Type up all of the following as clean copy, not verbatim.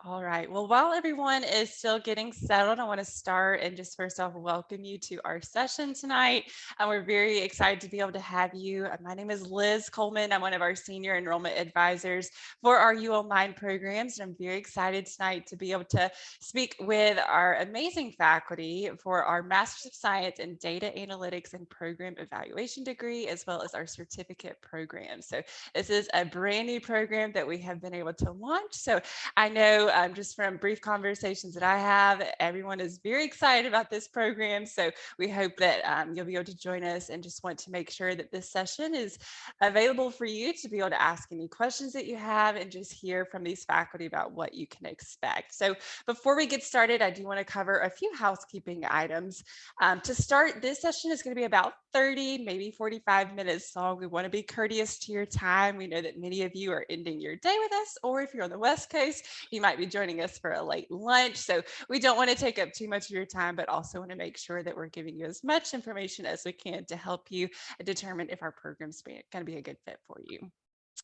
All right. Well, while everyone is still getting settled, I want to start and just first off welcome you to our session tonight. And we're very excited to be able to have you. My name is Liz Coleman. I'm one of our senior enrollment advisors for our U Online programs. And I'm very excited tonight to be able to speak with our amazing faculty for our Master's of Science in Data Analytics and Program Evaluation degree, as well as our certificate program. So this is a brand new program that we have been able to launch. So I know just from brief conversations that I have, everyone is very excited about this program. So we hope that you'll be able to join us, and just want to make sure that this session is available for you to be able to ask any questions that you have and just hear from these faculty about what you can expect. So before we get started, I do want to cover a few housekeeping items. To start, this session is going to be about 30, maybe 45 minutes long. We want to be courteous to your time. We know that many of you are ending your day with us, or if you're on the West Coast, you might be joining us for a late lunch. So we don't want to take up too much of your time, but also want to make sure that we're giving you as much information as we can to help you determine if our program's going to be a good fit for you.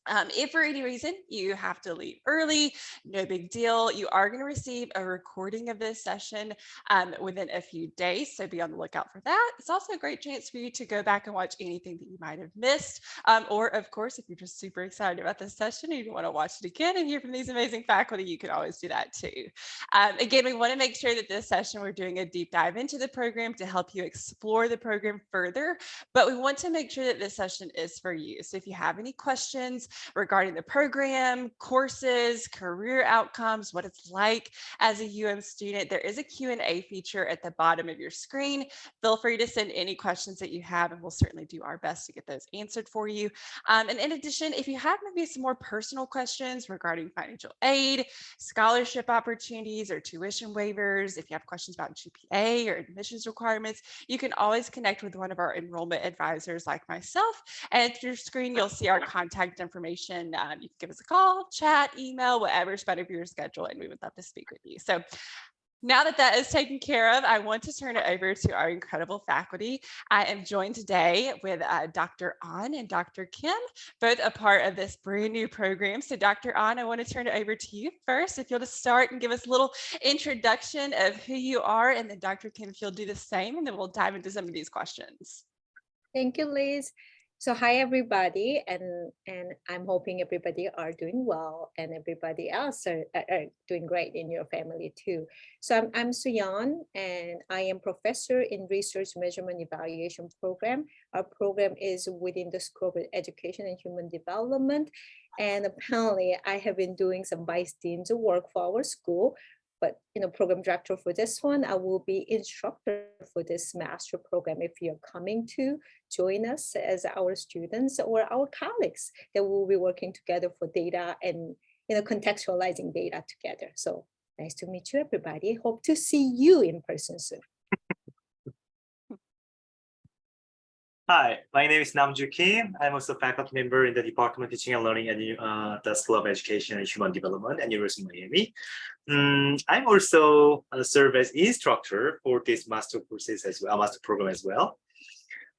If for any reason you have to leave early, no big deal. You are going to receive a recording of this session within a few days, so be on the lookout for that. It's also a great chance for you to go back and watch anything that you might have missed. Or, of course, if you're just super excited about this session and you want to watch it again and hear from these amazing faculty, you can always do that too. Again, we want to make sure that this session we're doing a deep dive into the program to help you explore the program further, but we want to make sure that this session is for you. So if you have any questions regarding the program, courses, career outcomes, what it's like as a student, there is a Q&A feature at the bottom of your screen. Feel free to send any questions that you have, and we'll certainly do our best to get those answered for you. And in addition, if you have maybe some more personal questions regarding financial aid, scholarship opportunities, or tuition waivers, if you have questions about GPA or admissions requirements, you can always connect with one of our enrollment advisors like myself. And at your screen, you'll see our contact information. You can give us a call, chat, email, whatever's better for your schedule, and we would love to speak with you. So now that that is taken care of, I want to turn it over to our incredible faculty. I am joined today with Dr. An and Dr. Kim, both a part of this brand new program. So Dr. An, I want to turn it over to you first. If you'll just start and give us a little introduction of who you are, and then Dr. Kim, if you'll do the same, and then we'll dive into some of these questions. Thank you, Liz. So hi, everybody, and I'm hoping everybody are doing well, and everybody else are doing great in your family too. So I'm Suyan, and I am professor in Research Measurement Evaluation Program. Our program is within the scope of Education and Human Development, and apparently I have been doing some vice dean's work for our school. But program director for this one, I will be instructor for this master program. If you're coming to join us as our students or our colleagues, that we'll be working together for data and contextualizing data together. So nice to meet you, everybody. Hope to see you in person soon. Hi, my name is Namju Kim. I'm also a faculty member in the Department of Teaching and Learning at the School of Education and Human Development at University of Miami. I'm also serve as instructor for this master courses as well, master program as well.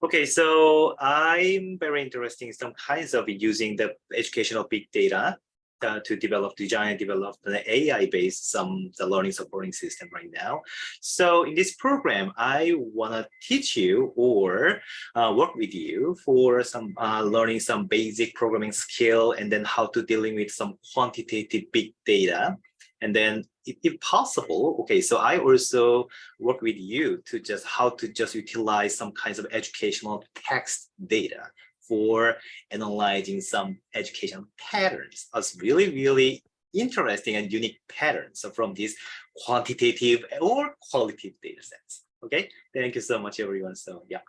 Okay, so I'm very interested in some kinds of using the educational big data to design and develop the AI-based the learning supporting system right now. So in this program, I want to teach you or work with you for some learning some basic programming skill, and then how to dealing with some quantitative big data. And then if possible, okay, so I also work with you to just how to just utilize some kinds of educational text data for analyzing some educational patterns as really, really interesting and unique patterns from these quantitative or qualitative data sets. Okay, thank you so much, everyone. So yeah.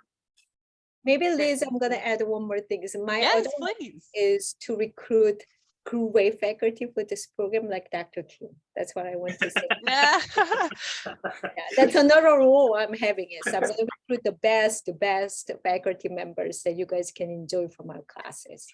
Maybe Liz, I'm gonna add one more thing. So my Yes, other please. is to recruit crew-way faculty for this program like Dr. Kim. That's what I want to say. Yeah, that's another rule I'm having is I'm going to recruit the best faculty members that you guys can enjoy from our classes.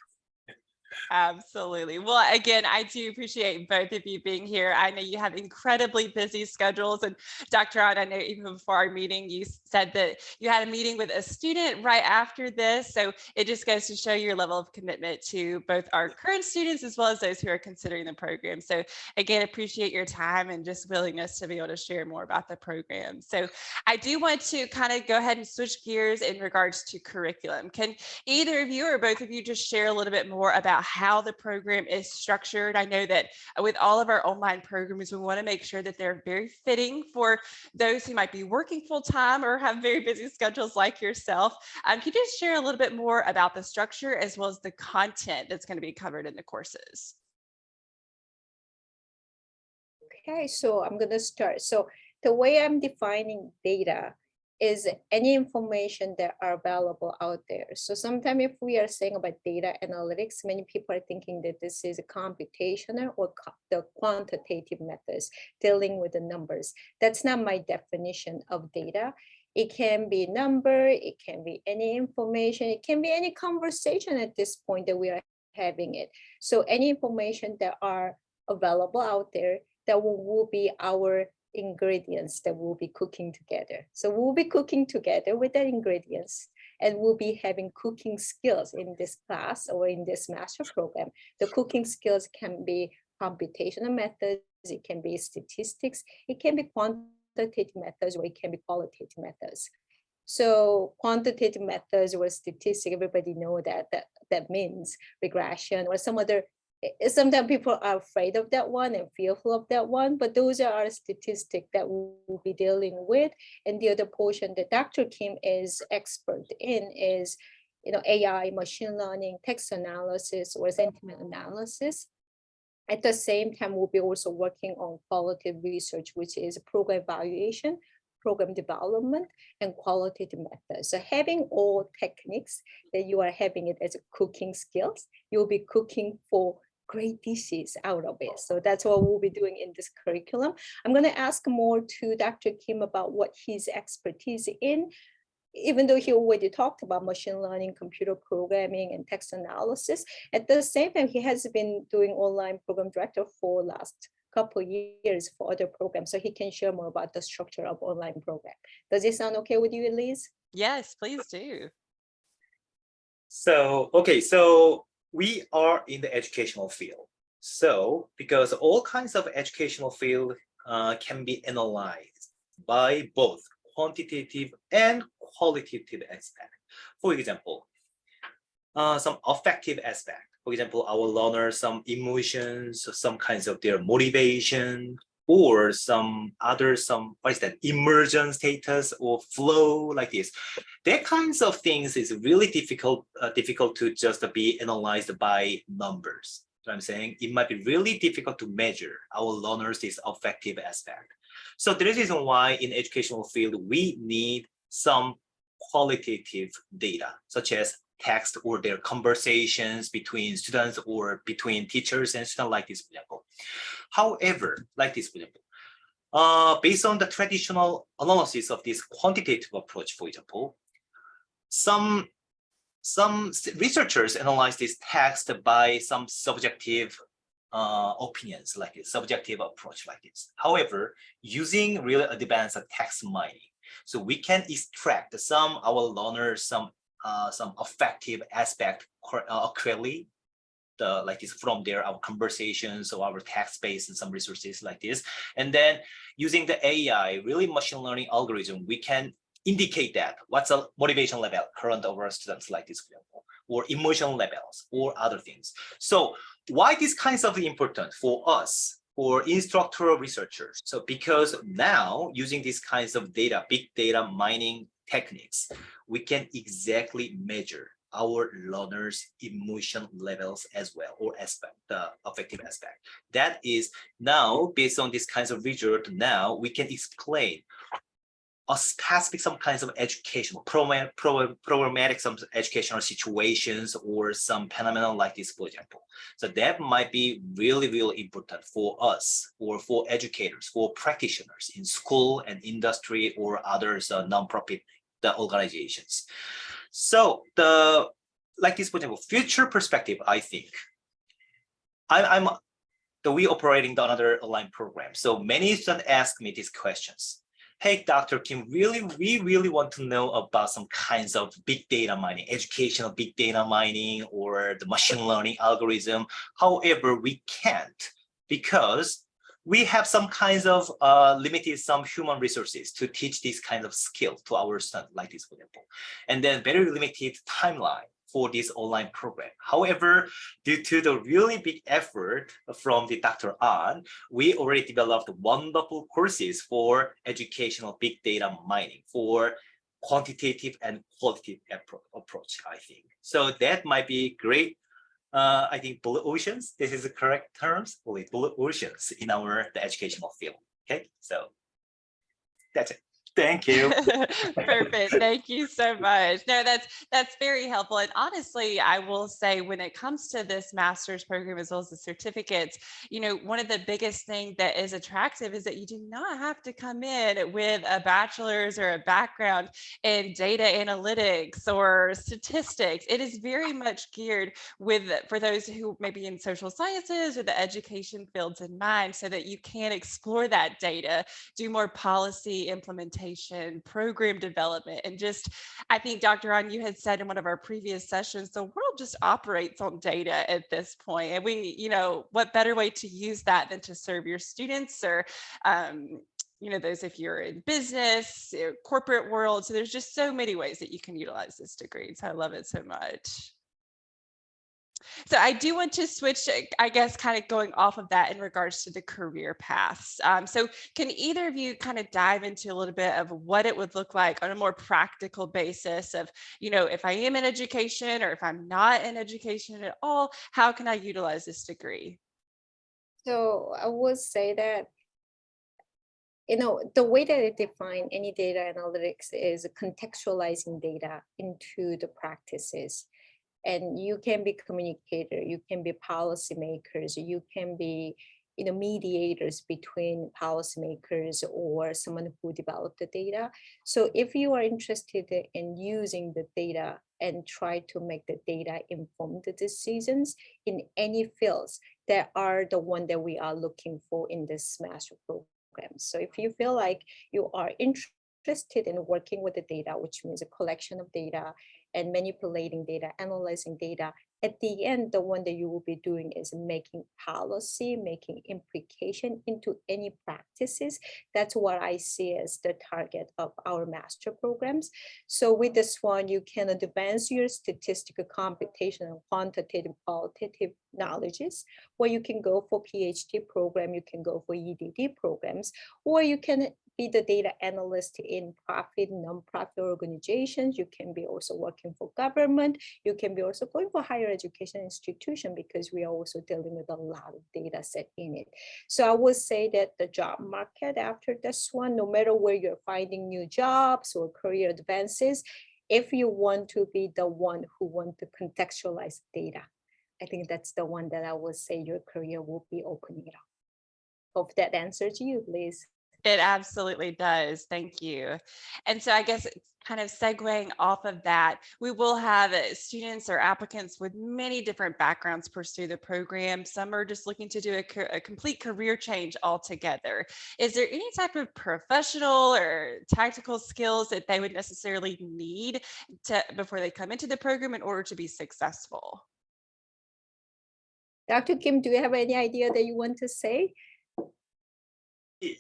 Absolutely. Well, again, I do appreciate both of you being here. I know you have incredibly busy schedules. And Dr. Ahn, I know even before our meeting, you said that you had a meeting with a student right after this. So it just goes to show your level of commitment to both our current students as well as those who are considering the program. So again, appreciate your time and just willingness to be able to share more about the program. So I do want to kind of go ahead and switch gears in regards to curriculum. Can either of you or both of you just share a little bit more about how the program is structured? I know that with all of our online programs, we want to make sure that they're very fitting for those who might be working full time or have very busy schedules like yourself. Can you just share a little bit more about the structure as well as the content that's going to be covered in the courses? Okay, so I'm going to start. So the way I'm defining data is any information that are available out there. So sometimes if we are saying about data analytics, many people are thinking that this is a computational or the quantitative methods dealing with the numbers. That's not my definition of data. It can be number, it can be any information, it can be any conversation at this point that we are having it. So any information that are available out there that will be our ingredients that we'll be cooking together. So we'll be cooking together with the ingredients and we'll be having cooking skills in this class or in this master program. The cooking skills can be computational methods, it can be statistics, it can be quantitative methods, or it can be qualitative methods. So quantitative methods or statistics, everybody know that means regression or some other. Sometimes people are afraid of that one and fearful of that one, but those are our statistics that we'll be dealing with. And the other portion that Dr. Kim is expert in is, AI, machine learning, text analysis, or sentiment analysis. At the same time, we'll be also working on qualitative research, which is program evaluation, program development, and qualitative methods. So having all techniques that you are having it as a cooking skills, you'll be cooking for great dishes out of it. So that's what we'll be doing in this curriculum. I'm going to ask more to Dr. Kim about what his expertise in, even though he already talked about machine learning, computer programming, and text analysis. At the same time, he has been doing online program director for last couple of years for other programs. So he can share more about the structure of online program. Does it sound okay with you, Elise? Yes, please do. So, okay, so we are in the educational field. So, because all kinds of educational field can be analyzed by both quantitative and qualitative aspect. For example, some affective aspect. For example, our learners, some emotions, some kinds of their motivation, or some what is that, immersion status or flow like this. That kinds of things is really difficult to just be analyzed by numbers. So I'm saying it might be really difficult to measure our learners' this affective aspect. So the reason why in educational field we need some qualitative data, such as text or their conversations between students or between teachers and students like this, for example. However, like this, for example, based on the traditional analysis of this quantitative approach, for example, some researchers analyze this text by some subjective opinions, like a subjective approach like this. However, using really advanced text mining, so we can extract our learners some affective aspect accurately, like this from our conversations or our text base and some resources like this. And then using the AI, really machine learning algorithm, we can indicate that what's a motivation level current of our students like this, for example, or emotional levels or other things. So why this kinds of important for us, for instructorial researchers? So because now using these kinds of data, big data mining techniques, we can exactly measure our learners' emotion levels as well, or aspect, the affective aspect. That is now based on these kinds of result, now we can explain a specific some kinds of educational problematic some educational situations or some phenomena like this, for example. So that might be really, really important for us or for educators, for practitioners in school and industry or others non-profit organizations. So like this, for example, future perspective, I think I'm we operating the another online program. So many students ask me these questions. Hey, Dr. Kim, we really want to know about some kinds of big data mining, educational big data mining, or the machine learning algorithm. However, we can't because we have some kinds of limited some human resources to teach these kinds of skills to our students, like this, for example, and then very limited timeline for this online program. However, due to the really big effort from the Dr. An, we already developed wonderful courses for educational big data mining for quantitative and qualitative approach, I think. So that might be great. I think blue oceans, this is the correct terms, blue oceans in the educational field. Okay, so that's it. Thank you. Perfect. Thank you so much. No, that's very helpful. And honestly, I will say when it comes to this master's program as well as the certificates, one of the biggest things that is attractive is that you do not have to come in with a bachelor's or a background in data analytics or statistics. It is very much geared for those who may be in social sciences or the education fields in mind, so that you can explore that data, do more policy implementation, program development, and just, I think, Dr. An, you had said in one of our previous sessions, the world just operates on data at this point. And what better way to use that than to serve your students or, those if you're in business, corporate world. So there's just so many ways that you can utilize this degree. So I love it so much. So I do want to switch, I guess, kind of going off of that in regards to the career paths. So can either of you kind of dive into a little bit of what it would look like on a more practical basis of, if I am in education or if I'm not in education at all, how can I utilize this degree? So I would say that, the way that I define any data analytics is contextualizing data into the practices. And you can be communicator, you can be policymakers, you can be mediators between policymakers or someone who developed the data. So if you are interested in using the data and try to make the data inform the decisions in any fields, that are the one that we are looking for in this master program. So if you feel like you are interested in working with the data, which means a collection of data and manipulating data, analyzing data, at the end, the one that you will be doing is making policy, making implication into any practices. That's what I see as the target of our master programs. So with this one, you can advance your statistical, computational, quantitative, qualitative knowledges, or you can go for PhD program, you can go for EDD programs, or you can be the data analyst in profit, non-profit organizations. You can be also working for government. You can be also going for higher education institution, because we are also dealing with a lot of data set in it. So I would say that the job market after this one, no matter where you're finding new jobs or career advances, if you want to be the one who want to contextualize data, I think that's the one that I would say your career will be opening up. Hope that answers you, Liz. It absolutely does. Thank you. And so I guess kind of segueing off of that, we will have students or applicants with many different backgrounds pursue the program. Some are just looking to do a complete career change altogether. Is there any type of professional or tactical skills that they would necessarily need before they come into the program in order to be successful? Dr. Kim, do you have any idea that you want to say?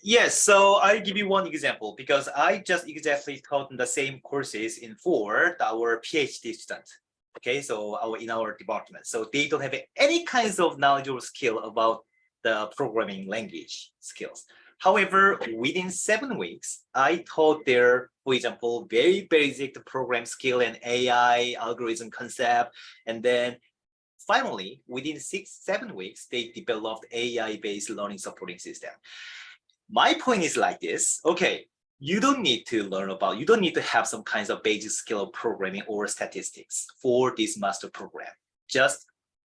Yes, so I'll give you one example, because I just exactly taught the same courses for our PhD students. Okay, so in our department. So they don't have any kinds of knowledge or skill about the programming language skills. However, within 7 weeks, I taught their, for example, very basic program skill and AI algorithm concept. And then finally, within 6-7 weeks, they developed AI-based learning supporting system. My point is like this. Okay, you don't need to have some kinds of basic skill of programming or statistics for this master program. Just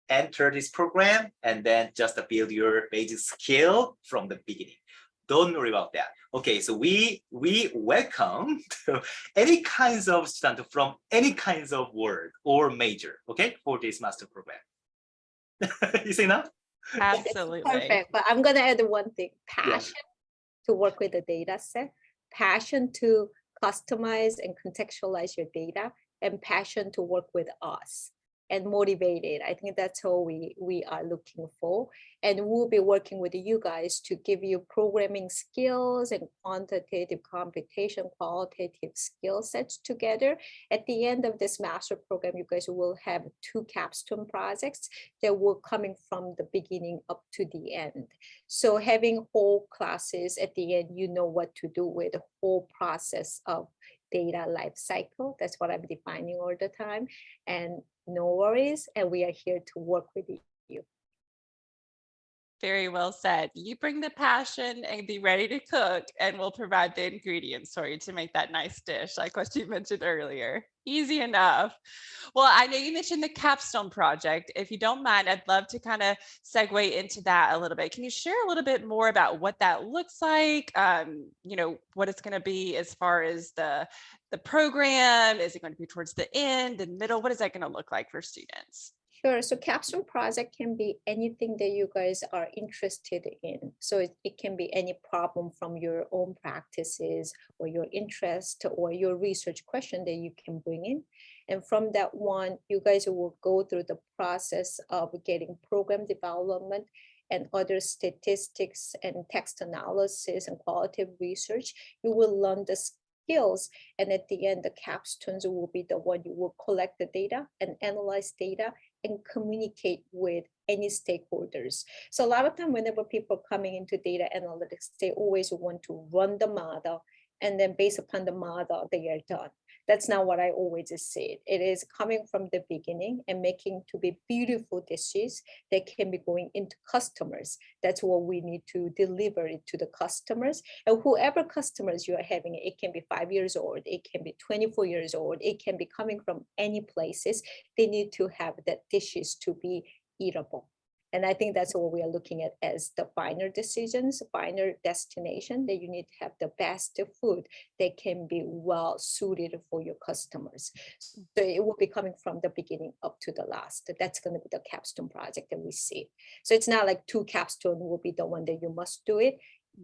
enter this program and then just build your basic skill from the beginning. Don't worry about that. Okay, so we welcome any kinds of student from any kinds of world or major, okay, for this master program. Is it enough? Absolutely. Perfect. But I'm going to add one thing, Yeah. passion to work with the data set, passion to customize and contextualize your data, and passion to work with us and motivated. I think that's all we are looking for. And we'll be working with you guys to give you programming skills and quantitative computation, qualitative skill sets together. At the end of this master program, you guys will have 2 capstone projects that will coming from the beginning up to the end. So having whole classes at the end, you know what to do with the whole process of data life cycle. That's what I'm defining all the time. And no worries. And we are here to work with you. Very well said. You bring the passion and be ready to cook, and we'll provide the ingredients for you to make that nice dish, like what you mentioned earlier. Easy enough. Well, I know you mentioned the capstone project. If you don't mind, I'd love to kind of segue into that a little bit. Can you share a little bit more about what that looks like? What it's going to be as far as the program? Is it going to be towards the end and middle? What is that going to look like for students? Sure. So capstone project can be anything that you guys are interested in. So it can be any problem from your own practices or your interest or your research question that you can bring in. And from that one, you guys will go through the process of getting program development and other statistics and text analysis and qualitative research. You will learn the skills. And at the end, the capstones will be the one you will collect the data and analyze data and communicate with any stakeholders. So a lot of time, whenever people are coming into data analytics, they always want to run the model, and then based upon the model, they are done. That's not what I always say. It is coming from the beginning and making to be beautiful dishes that can be going into customers. That's what we need to deliver it to the customers. And whoever customers you are having, it can be 5 years old, it can be 24 years old, it can be coming from any places. They need to have that dishes to be eatable. And I think that's what we are looking at as the final decisions, final destination, that you need to have the best food that can be well suited for your customers. So it will be coming from the beginning up to the last. That's going to be the capstone project that we see. So it's not like 2 capstone will be the one that you must do it.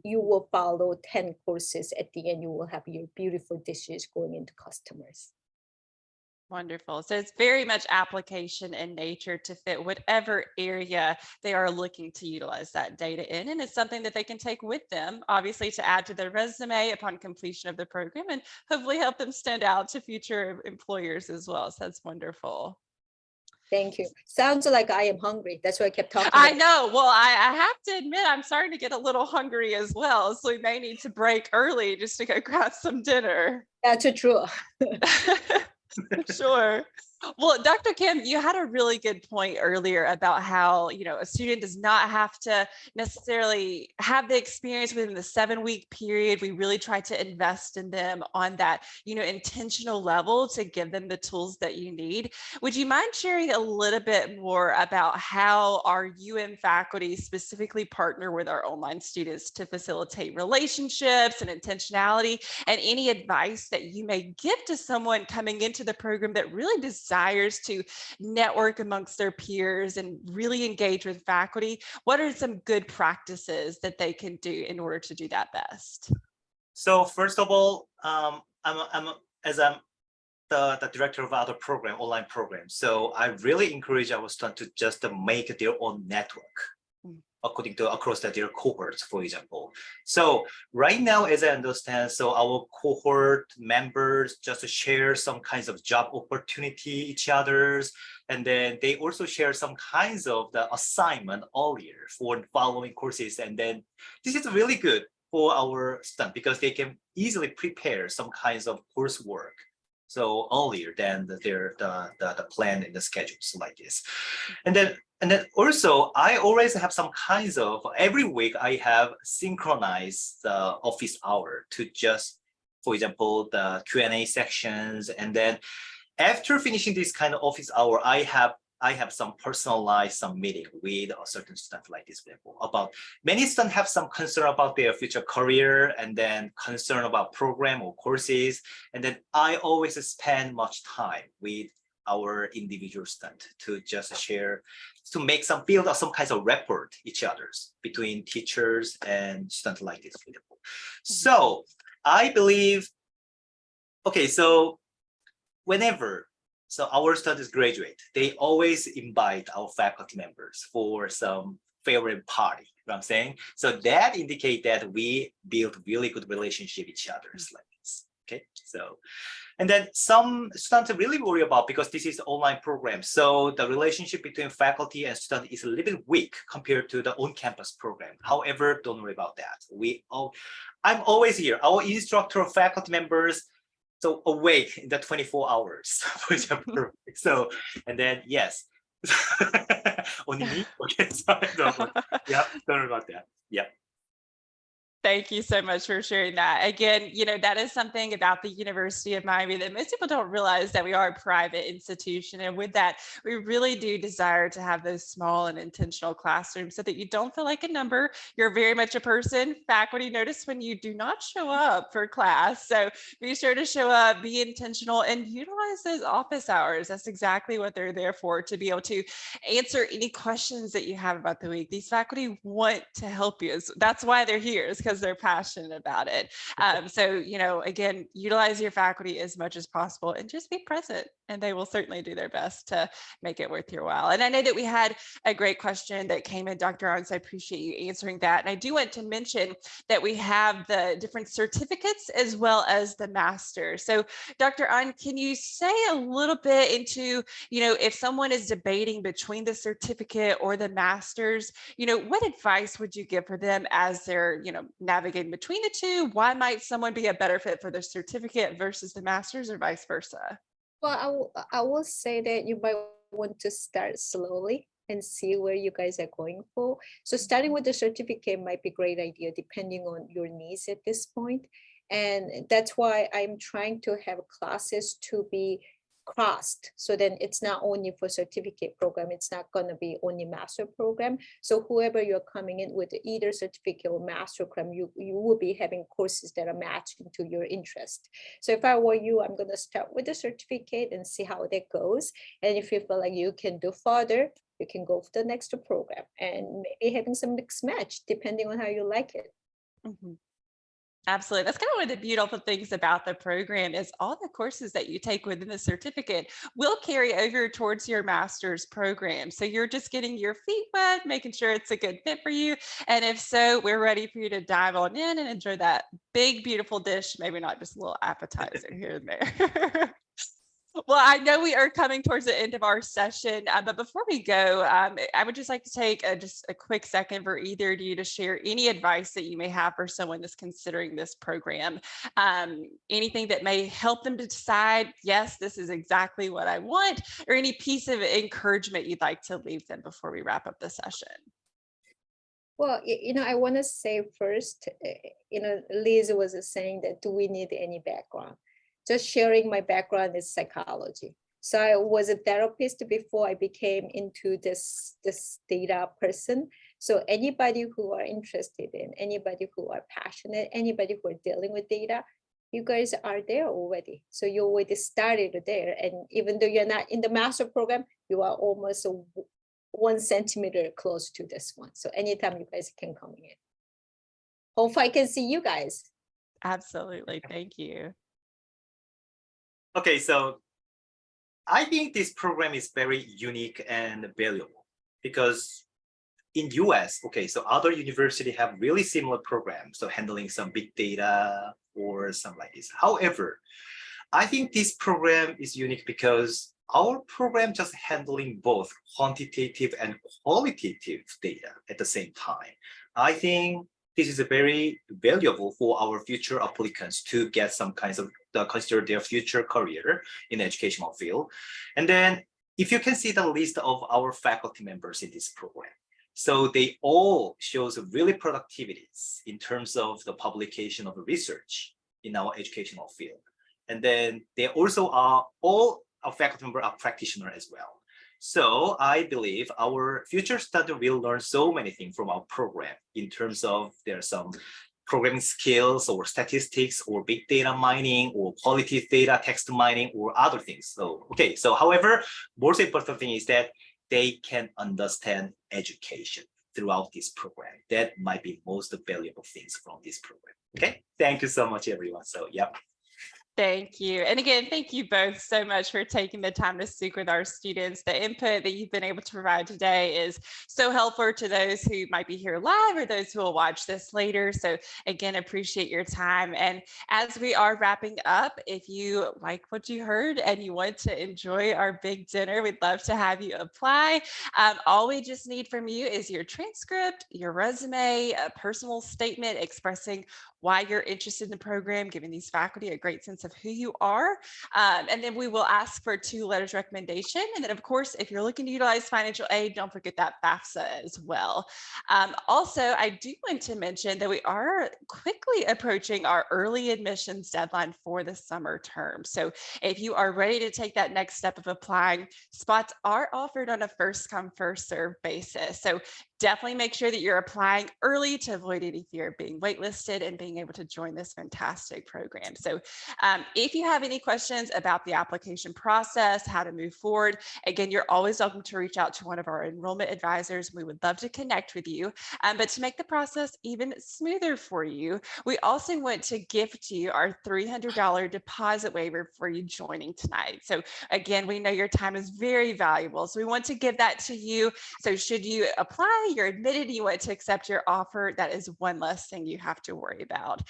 You will follow 10 courses. At the end, you will have your beautiful dishes going into customers. Wonderful. So it's very much application in nature to fit whatever area they are looking to utilize that data in. And it's something that they can take with them, obviously, to add to their resume upon completion of the program and hopefully help them stand out to future employers as well. So that's wonderful. Thank you. Sounds like I am hungry. That's why I kept talking. I know. Well, I have to admit, I'm starting to get a little hungry as well. So we may need to break early just to go grab some dinner. That's true. Sure. Well, Dr. Kim, you had a really good point earlier about how, a student does not have to necessarily have the experience within the 7-week period. We really try to invest in them on that, intentional level to give them the tools that you need. Would you mind sharing a little bit more about how our faculty specifically partner with our online students to facilitate relationships and intentionality, and any advice that you may give to someone coming into the program that really desires to network amongst their peers and really engage with faculty? What are some good practices that they can do in order to do that best? So first of all, I'm the director of other program, online program. So I really encourage our students to just make their own network across their cohorts, for example. So right now, as I understand, so our cohort members just share some kinds of job opportunity each other's, and then they also share some kinds of the assignment earlier for following courses. And then this is really good for our students because they can easily prepare some kinds of coursework so earlier than the plan and the schedules like this. And then also I always have some kinds of, every week I have synchronized the office hour to just, for example, the Q&A sections. And then after finishing this kind of office hour, I have some personalized meeting with a certain student like this, for example, about many students have some concern about their future career and then concern about program or courses. And then I always spend much time with our individual student to just share, to make some build up some kinds of rapport each others between teachers and students like this. So I believe, okay, so whenever our students graduate, they always invite our faculty members for some favorite party. You know what I'm saying? So that indicates that we build really good relationship with each other's like this. Okay, so and then some students really worry about, because this is an online program, so the relationship between faculty and student is a little bit weak compared to the on-campus program. However, don't worry about that. I'm always here. Our instructor, faculty members, so awake in the 24 hours, for example. So, and then yes, only me. Okay, sorry, yeah, don't worry about that. Yeah. Thank you so much for sharing that. Again, that is something about the University of Miami that most people don't realize, that we are a private institution. And with that, we really do desire to have those small and intentional classrooms so that you don't feel like a number. You're very much a person. Faculty notice when you do not show up for class. So be sure to show up, be intentional, and utilize those office hours. That's exactly what they're there for, to be able to answer any questions that you have about the week. These faculty want to help you. That's why they're here, is because they're passionate about it. So, again, utilize your faculty as much as possible and just be present, and they will certainly do their best to make it worth your while. And I know that we had a great question that came in, Dr. Arn, so I appreciate you answering that. And I do want to mention that we have the different certificates as well as the master. So Dr. Arn, can you say a little bit into, if someone is debating between the certificate or the masters, what advice would you give for them as they're, navigating between the two? Why might someone be a better fit for the certificate versus the masters, or vice versa? Well, I will say that you might want to start slowly and see where you guys are going for. So starting with the certificate might be a great idea depending on your needs at this point. And that's why I'm trying to have classes to be crossed, so then it's not only for certificate program, it's not going to be only master program. So whoever you're coming in with either certificate or master program, you will be having courses that are matching to your interest. So if I were you, I'm going to start with the certificate and see how that goes. And if you feel like you can do further, you can go for the next program, and maybe having some mixed match depending on how you like it. Mm-hmm. Absolutely. That's kind of one of the beautiful things about the program, is all the courses that you take within the certificate will carry over towards your master's program. So you're just getting your feet wet, making sure it's a good fit for you. And if so, we're ready for you to dive on in and enjoy that big, beautiful dish, maybe not just a little appetizer here and there. Well, I know we are coming towards the end of our session, but before we go, I would just like to take just a quick second for either of you to share any advice that you may have for someone that's considering this program. Anything that may help them to decide, yes, this is exactly what I want, or any piece of encouragement you'd like to leave them before we wrap up the session. Well, I want to say first, Liz was saying that, do we need any background? Just sharing my background is psychology. So I was a therapist before I became into this data person. So anybody who are interested in, anybody who are passionate, anybody who are dealing with data, you guys are there already. So you already started there. And even though you're not in the master program, you are almost 1 centimeter close to this one. So anytime you guys can come in. Hope I can see you guys. Absolutely. Thank you. Okay, so I think this program is very unique and valuable, because in US, okay, so other universities have really similar programs, so handling some big data or something like this. However, I think this program is unique because our program just handling both quantitative and qualitative data at the same time. I think this is a very valuable for our future applicants to get some kinds of consider their future career in the educational field. And then if you can see the list of our faculty members in this program, so they all shows really productivities in terms of the publication of research in our educational field. And then they also are, all our faculty members are practitioners as well. So I believe our future students will learn so many things from our program in terms of there's some programming skills or statistics or big data mining or qualitative data text mining or other things. So, okay, so however, most important thing is that they can understand education throughout this program. That might be most valuable things from this program. Okay, thank you so much, everyone. So, yep. Thank you. And again, thank you both so much for taking the time to speak with our students. The input that you've been able to provide today is so helpful to those who might be here live or those who will watch this later. So again, appreciate your time. And as we are wrapping up, if you like what you heard and you want to enjoy our big dinner, we'd love to have you apply. All we just need from you is your transcript, your resume, a personal statement expressing why you're interested in the program, giving these faculty a great sense of who you are. And then we will ask for 2 letters of recommendation. And then of course, if you're looking to utilize financial aid, don't forget that FAFSA as well. Also, I do want to mention that we are quickly approaching our early admissions deadline for the summer term. So if you are ready to take that next step of applying, spots are offered on a first come, first serve basis. So definitely make sure that you're applying early to avoid any fear of being waitlisted and being able to join this fantastic program. So if you have any questions about the application process, how to move forward, again, you're always welcome to reach out to one of our enrollment advisors. We would love to connect with you. But to make the process even smoother for you, we also want to gift you our $300 deposit waiver for you joining tonight. So again, we know your time is very valuable. So we want to give that to you. So should you apply, you're admitted, you want to accept your offer, that is one less thing you have to worry about.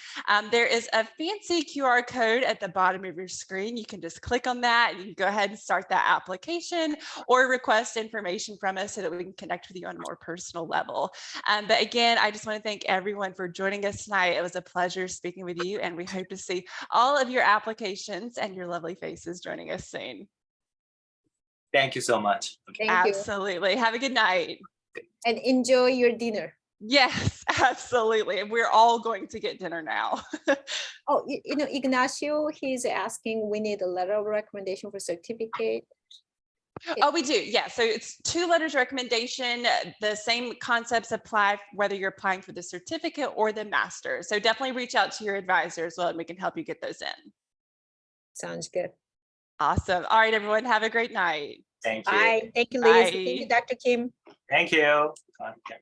There is a fancy QR code at the bottom of your screen. You can just click on that and you can go ahead and start that application or request information from us so that we can connect with you on a more personal level. But again, I just want to thank everyone for joining us tonight. It was a pleasure speaking with you, and we hope to see all of your applications and your lovely faces joining us soon. Thank you so much. Thank Absolutely. Have a good night. and enjoy your dinner. Yes, absolutely. And we're all going to get dinner now. Oh, you know, Ignacio, he's asking, we need a letter of recommendation for certificate. Oh, we do. Yeah. So it's 2 letters of recommendation. The same concepts apply whether you're applying for the certificate or the master. So definitely reach out to your advisor as well, and we can help you get those in. Sounds good. Awesome. All right, everyone. Have a great night. Thank you. Bye. Thank you, Liz. Bye. Thank you, Dr. Kim. Thank you. Okay.